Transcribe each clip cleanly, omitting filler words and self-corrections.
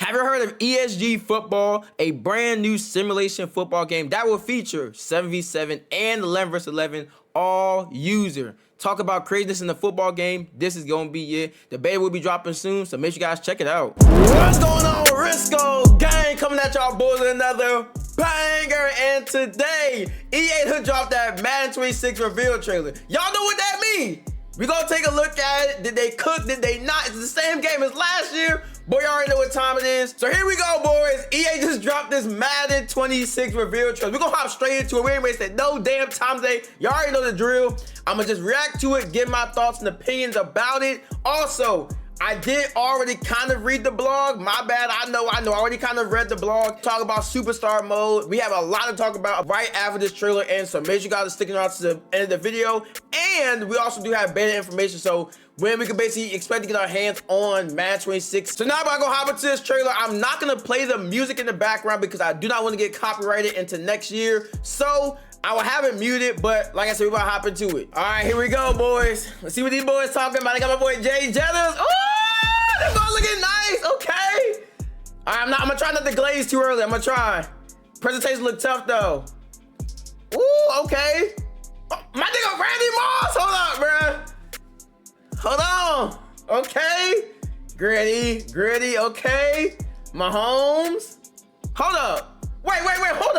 Have you heard of ESG Football, a brand new simulation football game that will feature 7v7 and 11 vs 11 all user? Talk about craziness in the football game. This is going to be it. The beta will be dropping soon, so make sure you guys check it out. What's going on, Jurrisco gang? Coming at y'all boys with another banger. And today, EA done dropped that Madden 26 reveal trailer. Y'all know what that means. We gonna take a look at it. Did they cook? Did they not? It's the same game as last year. Boy, you already know what time it is. So here we go, boys. EA just dropped this Madden 26 reveal trailer. We're gonna hop straight into it. We ain't wasting no damn time today. Y'all already know the drill. I'm gonna just react to it, give my thoughts and opinions about it. Also, I did already kind of read the blog. My bad, I know. I already kind of read the blog. Talk about superstar mode. We have a lot to talk about right after this trailer ends, so make sure you guys are sticking around to the end of the video. And we also do have beta information, so when we can basically expect to get our hands on Madden 26. So now I'm gonna hop into this trailer. I'm not gonna play the music in the background because I do not want to get copyrighted into next year. So I will have it muted, but like I said, we're about to hop into it. All right, here we go, boys. Let's see what these boys talking about. I got my boy Jay Jennings. Oh, they're both looking nice. Okay. All right, I'm gonna try not to glaze too early. I'm gonna try. Presentation look tough though. Ooh, okay. Oh, my nigga Randy Moss. Hold up, bruh. Hold on. Okay. Gritty. Okay. Mahomes. Hold up. Wait. Hold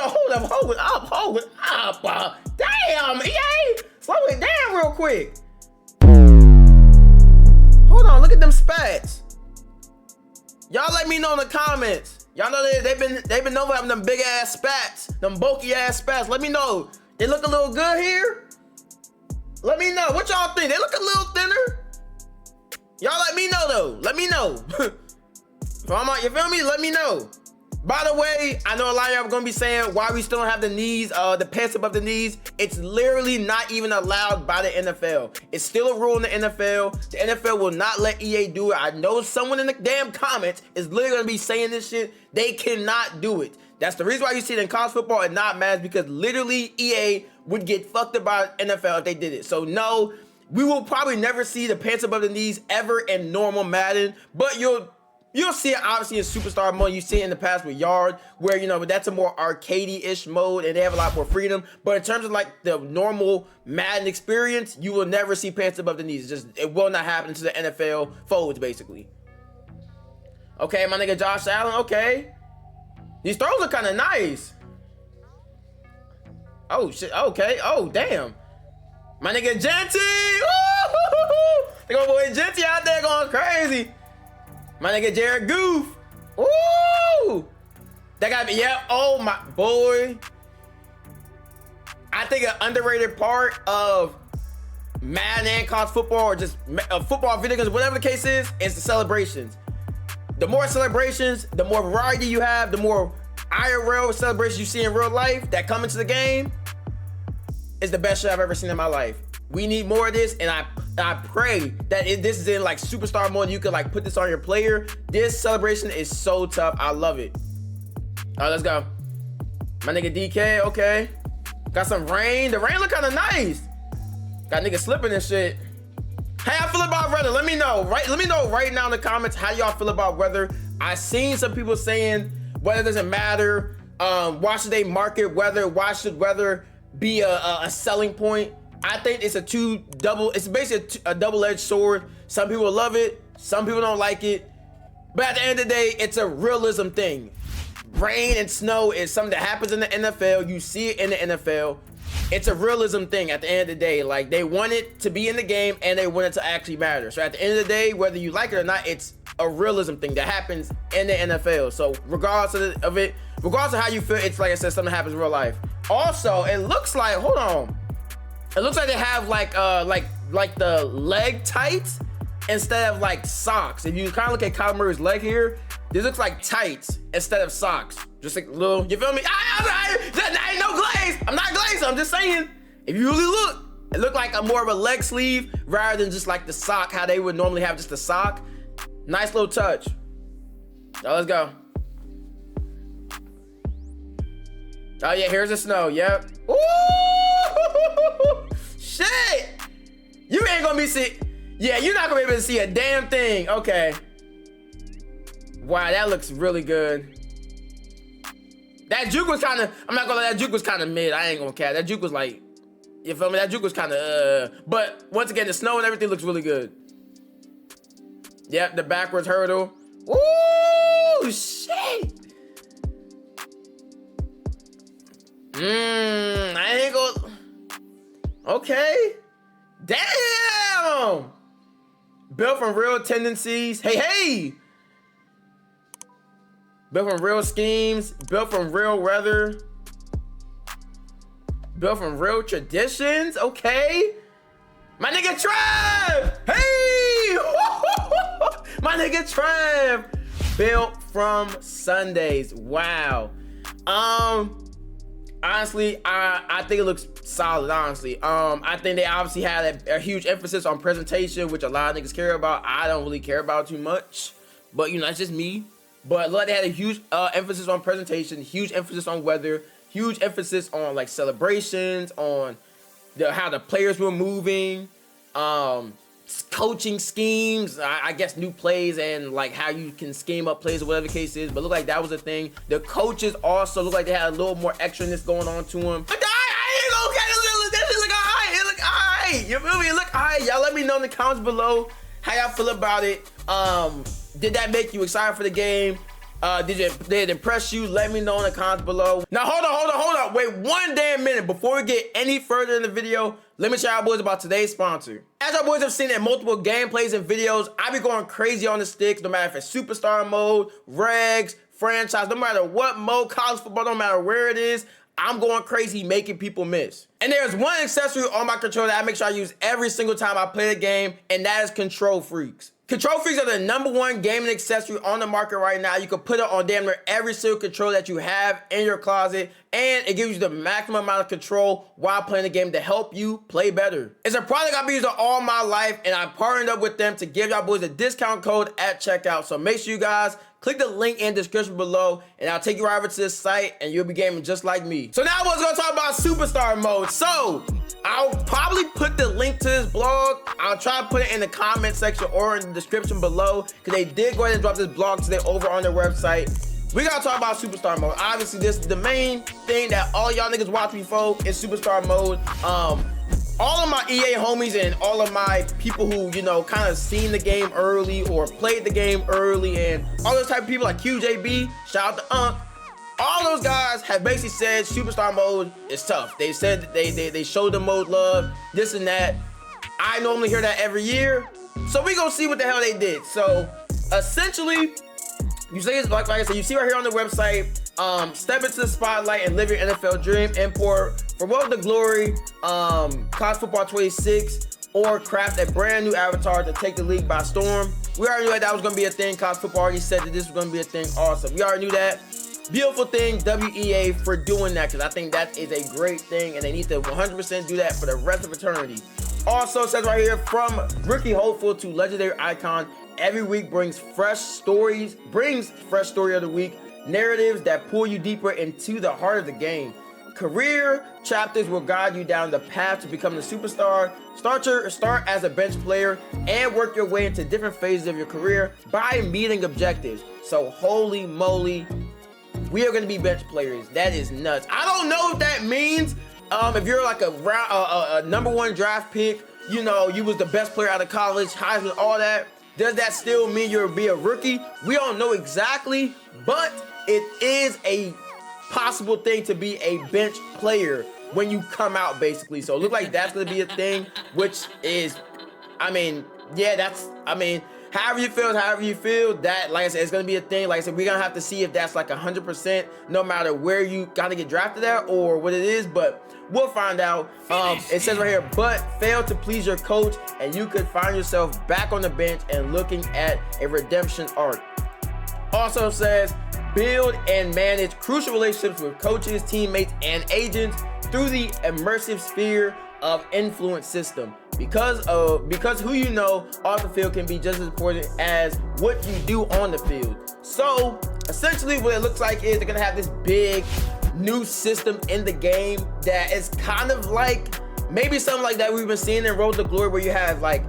up. Damn, EA. Slow it down real quick. Hold on. Look at them spats. Y'all let me know in the comments. Y'all know they've been over having them big ass spats, them bulky ass spats. Let me know. They look a little good here. Let me know. What y'all think? They look a little thinner. Y'all let me know though. Let me know. You feel me? Let me know. By the way, I know a lot of y'all are gonna be saying why we still don't have the knees, the pants above the knees. It's literally not even allowed by the NFL. It's still a rule in the NFL. The NFL will not let EA do it. I know someone in the damn comments is literally gonna be saying this shit. They cannot do it. That's the reason why you see it in college football and not Madden, because literally EA would get fucked up by NFL if they did it. So no, we will probably never see the pants above the knees ever in normal Madden, but you'll see it obviously in superstar mode. You see it in the past with Yard, where, you know, that's a more arcadey-ish mode and they have a lot more freedom. But in terms of like the normal Madden experience, you will never see pants above the knees. It will not happen until the NFL folds, basically. Okay, my nigga Josh Allen, okay. These throws are kind of nice. Oh, shit, okay. Oh, damn. My nigga Genty. They got my boy Genty out there going crazy. My nigga Jared Goof. Ooh. That gotta be, yeah. Oh, my boy. I think an underrated part of Madden and college football, or just football video games, whatever the case is the celebrations. The more celebrations, the more variety you have, the more IRL celebrations you see in real life that come into the game, is the best shit I've ever seen in my life. We need more of this, and I pray that this is in like superstar mode. You could like put this on your player. This celebration is so tough. I love it. All right, let's go. My nigga DK, okay. Got some rain. The rain look kind of nice. Got niggas slipping and shit. How y'all feel about weather? Let me know. Let me know right now in the comments how y'all feel about weather. I seen some people saying weather doesn't matter. Why should they market weather? Why should weather be a selling point? I think it's it's basically a double-edged sword. Some people love it, some people don't like it. But at the end of the day, it's a realism thing. Rain and snow is something that happens in the NFL. You see it in the NFL. It's a realism thing at the end of the day. Like, they want it to be in the game and they want it to actually matter. So at the end of the day, whether you like it or not, it's a realism thing that happens in the NFL. So regardless of it, regardless of how you feel, it's like I said, something happens in real life. Also, it looks like, hold on. It looks like they have like the leg tights instead of like socks. If you kind of look at Kyler Murray's leg here, this looks like tights instead of socks. Just like little, you feel me? I ain't no glaze. I'm not glazed. I'm just saying, if you really look, it looked like more of a leg sleeve rather than just like the sock, how they would normally have just a sock. Nice little touch. Oh, let's go. Oh yeah, here's the snow. Yep. Ooh! Shit! You ain't gonna be see. Yeah, you're not gonna be able to see a damn thing. Okay. Wow, that looks really good. That juke was kind of, I'm not gonna lie, that juke was kind of mid. I ain't gonna cap. That juke was like, you feel me? That juke was kind of, but once again, the snow and everything looks really good. Yep, the backwards hurdle. Ooh, shit. I ain't gonna, okay. Damn. Built from real tendencies. Hey. Built from real schemes, built from real weather, built from real traditions, okay? My nigga Trev! Hey! My nigga Trev! Built from Sundays, wow. Honestly, I think it looks solid, honestly. I think they obviously had a huge emphasis on presentation, which a lot of niggas care about. I don't really care about too much, but you know, that's just me. But look, they had a huge emphasis on presentation, huge emphasis on weather, huge emphasis on like celebrations, on how the players were moving, coaching schemes, I guess new plays and like how you can scheme up plays or whatever the case is. But look like that was a thing. The coaches also look like they had a little more extraness going on to them. But I ain't gonna get it. That shit look alright. It look alright. You feel me? It look alright. Y'all let me know in the comments below how y'all feel about it. Did that make you excited for the game? Did it impress you? Let me know in the comments below. Now hold on. Wait one damn minute before we get any further in the video. Let me tell y'all boys about today's sponsor. As y'all boys have seen in multiple gameplays and videos, I be going crazy on the sticks, no matter if it's superstar mode, regs, franchise, no matter what mode, college football, no matter where it is, I'm going crazy making people miss. And there's one accessory on my controller that I make sure I use every single time I play the game, and that is Control Freaks. Control Freaks are the #1 gaming accessory on the market right now. You can put it on damn near every single controller that you have in your closet, and it gives you the maximum amount of control while playing the game to help you play better. It's a product I've been using all my life, and I partnered up with them to give y'all boys a discount code at checkout. So make sure you guys click the link in the description below, and I'll take you right over to this site, and you'll be gaming just like me. So now we're gonna talk about superstar mode. So I'll probably put the link to this blog. I'll try to put it in the comment section or in the description below, because they did go ahead and drop this blog today over on their website. We gotta talk about superstar mode. Obviously, this is the main thing that all y'all niggas watch me for is superstar mode. All of my EA homies and all of my people who, you know, kind of seen the game early or played the game early, and all those type of people like QJB, shout out to Unc, all those guys have basically said superstar mode is tough. They said that they showed the mode love, this and that. I normally hear that every year, so we gonna see what the hell they did. So essentially, you say it's like I said, you see right here on the website, step into the spotlight and live your NFL dream. Import For What the Glory, College Football 26, or craft a brand new avatar to take the league by storm. We already knew that was gonna be a thing. College Football already said that this was gonna be a thing. Awesome. We already knew that. Beautiful thing, WEA, for doing that, because I think that is a great thing, and they need to 100% do that for the rest of eternity. Also, it says right here, from rookie hopeful to legendary icon, every week brings fresh story of the week, narratives that pull you deeper into the heart of the game. Career chapters will guide you down the path to becoming a superstar. Start as a bench player and work your way into different phases of your career by meeting objectives. So holy moly, we are going to be bench players. That is nuts. I don't know if that means if you're like a #1 draft pick, you know, you was the best player out of college, Heisman, all that. Does that still mean you'll be a rookie? We don't know exactly, but it is a possible thing to be a bench player when you come out, basically. So it looks like that's going to be a thing, which is, I mean, yeah, that's, I mean, however you feel, that, like I said, it's going to be a thing. Like I said, we're going to have to see if that's like 100%, no matter where you got to get drafted at or what it is, but we'll find out. It says right here, but fail to please your coach, and you could find yourself back on the bench and looking at a redemption arc. Also says, build and manage crucial relationships with coaches, teammates, and agents through the immersive sphere of influence system. Because who you know off the field can be just as important as what you do on the field. So essentially what it looks like is they're gonna have this big new system in the game that is kind of like maybe something like that we've been seeing in Road to Glory, where you have like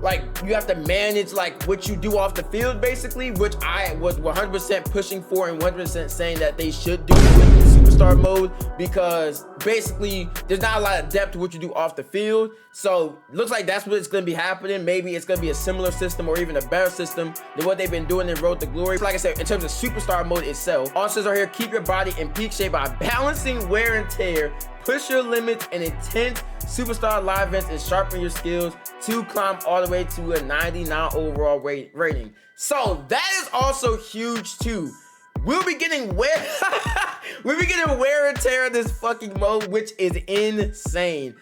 like you have to manage like what you do off the field basically, which I was 100% pushing for and 100% saying that they should do with superstar mode, because basically there's not a lot of depth to what you do off the field. So looks like that's what it's going to be happening. Maybe it's going to be a similar system or even a better system than what they've been doing in Road to Glory. Like I said, in terms of superstar mode itself, all it says right here, keep your body in peak shape by balancing wear and tear, push your limits in intense superstar live events, and sharpen your skills to climb all the way to a 99 overall rating. So that is also huge too. We'll be getting wear and tear in this fucking mode, which is insane.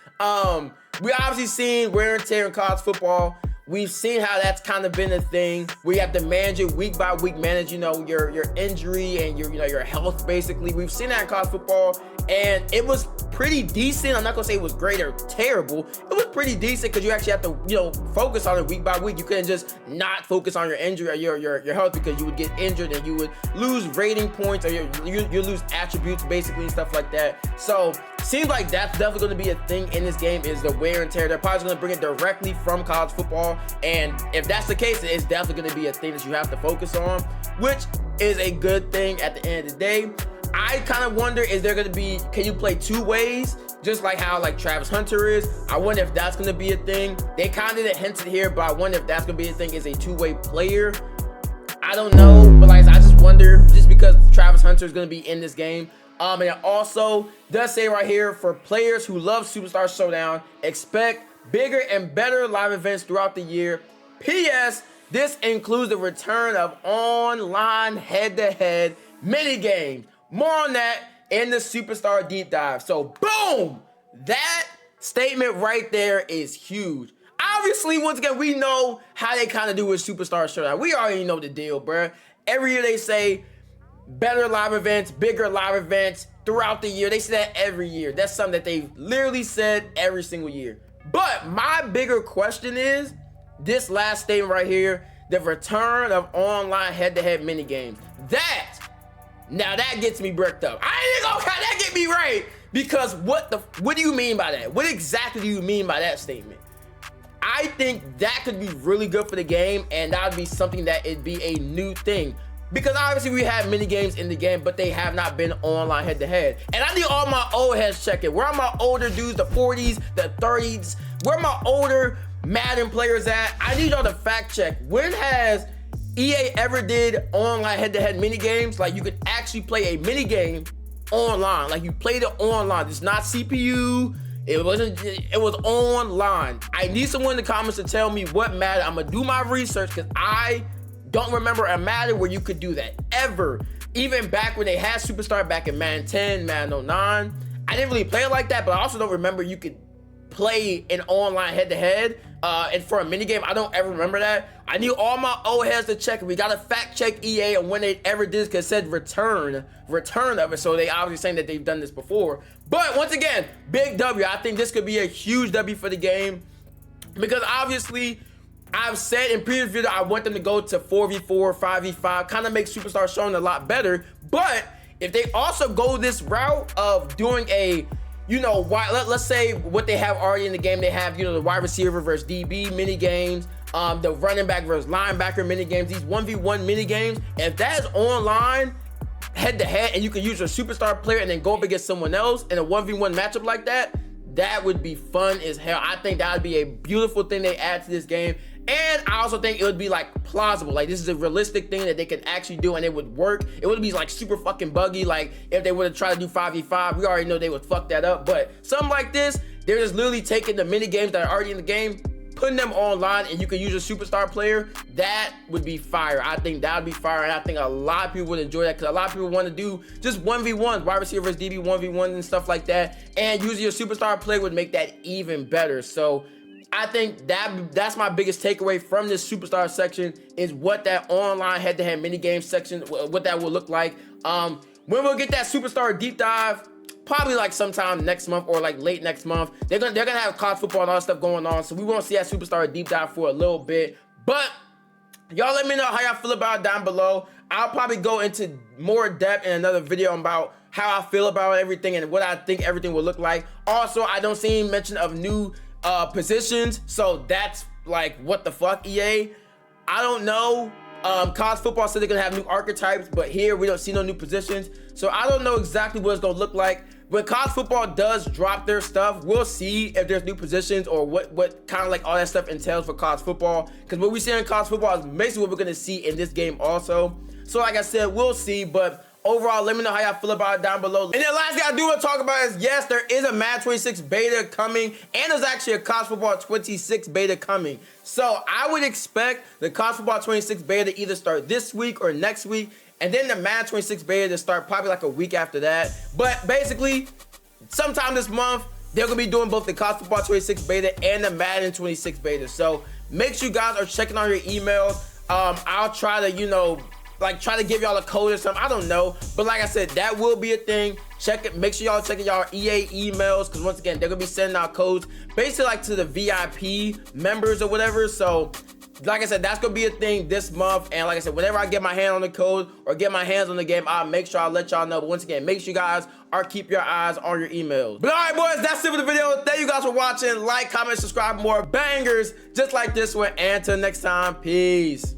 We obviously seen wear and tear in college football. We've seen how that's kind of been a thing where you have to manage it week by week, manage, you know, your injury and your health basically. We've seen that in college football, and it was pretty decent. I'm not gonna say it was great or terrible. It was pretty decent because you actually have to, you know, focus on it week by week. You couldn't just not focus on your injury or your health, because you would get injured and you would lose rating points, or you lose attributes basically and stuff like that. So seems like that's definitely going to be a thing in this game, is the wear and tear. They're probably going to bring it directly from college football, and if that's the case, it's definitely going to be a thing that you have to focus on, which is a good thing at the end of the day. I kind of wonder, is there going to be, can you play two ways, just like how like Travis Hunter is? I wonder if that's going to be a thing. They kind of hinted here, but I wonder if that's going to be a thing, is a two-way player. I don't know, but like I just wonder, just because Travis Hunter is going to be in this game. And it also does say right here, for players who love Superstar Showdown, expect bigger and better live events throughout the year. P.S. This includes the return of online head-to-head mini games. More on that in the Superstar Deep Dive. So, boom! That statement right there is huge. Obviously, once again, we know how they kind of do with Superstar Showdown. We already know the deal, bruh. Every year they say better live events, bigger live events throughout the year. They say that every year. That's something that they've literally said every single year. But my bigger question is this last statement right here, the return of online head-to-head mini games. Now that gets me bricked up. I ain't gonna that get me right, because what do you mean by that? What exactly do you mean by that statement? I think that could be really good for the game, and that would be something that it'd be a new thing. Because obviously we have mini games in the game, but they have not been online head-to-head. And I need all my old heads checking. Where are my older dudes, the 40s, the 30s? Where are my older Madden players at? I need y'all to fact check. When has EA ever did online head-to-head mini games? Like you could actually play a mini game online. Like you played it online. It's not CPU. It was online. I need someone in the comments to tell me what Madden. I'm gonna do my research, because I don't remember a Madden where you could do that ever. Even back when they had Superstar back in Madden 10, Madden 09, I didn't really play it like that, but I also don't remember you could play an online head-to-head and for a mini game. I don't ever remember that. I need all my old heads to check. We gotta fact check EA on when they ever did, because it said return of it. So they obviously saying that they've done this before. But once again, big W. I think this could be a huge W for the game, because obviously I've said in previous videos I want them to go to 4v4, 5v5, kind of make Superstar Showdown a lot better. But if they also go this route of doing a, you know, let's say what they have already in the game, they have, you know, the wide receiver versus DB mini games, the running back versus linebacker mini games, these 1v1 mini games. If that is online head-to-head and you can use your Superstar player and then go up against someone else in a 1v1 matchup like that, that would be fun as hell. I think that would be a beautiful thing they add to this game. And I also think it would be like plausible. Like this is a realistic thing that they could actually do and it would work. It wouldn't be like super fucking buggy. Like if they would have tried to do 5v5, we already know they would fuck that up. But something like this, they're just literally taking the mini games that are already in the game, putting them online, and you can use a Superstar player. That would be fire. I think that would be fire, and I think a lot of people would enjoy that, because a lot of people want to do just 1v1, wide receiver versus DB 1v1 and stuff like that, and using your Superstar player would make that even better. So I think that's my biggest takeaway from this Superstar section, is what that online head-to-head mini game section, what that will look like. When we'll get that Superstar deep dive, probably like sometime next month or like late next month. They're gonna have college football and all that stuff going on, so we won't see that Superstar deep dive for a little bit. But y'all let me know how y'all feel about it down below. I'll probably go into more depth in another video about how I feel about everything and what I think everything will look like. Also, I don't see any mention of new positions, so that's like, what the fuck, EA? I don't know. College football said they're gonna have new archetypes, but here we don't see no new positions. So I don't know exactly what it's gonna look like. When college football does drop their stuff, we'll see if there's new positions or what kind of like all that stuff entails for college football. Because what we see in college football is basically what we're gonna see in this game also. So like I said, we'll see, but overall, let me know how y'all feel about it down below. And then last thing I do want to talk about is, yes, there is a Madden 26 beta coming, and there's actually a college football 26 beta coming. So I would expect the college football 26 beta to either start this week or next week, and then the Madden 26 beta to start probably like a week after that. But basically, sometime this month, they're gonna be doing both the college football 26 beta and the Madden 26 beta. So make sure you guys are checking on your emails. I'll try to, you know, like try to give y'all a code or something. I don't know, but like I said, that will be a thing. Check it. Make sure y'all checking y'all EA emails, because once again, they're gonna be sending out codes basically like to the VIP members or whatever. So like I said, that's gonna be a thing this month. And like I said, whenever I get my hand on the code or get my hands on the game, I'll make sure I let y'all know. But once again, make sure you guys are keep your eyes on your emails. But all right, boys, that's it for the video. Thank you guys for watching. Like, comment, subscribe, more bangers just like this one. And until next time, peace.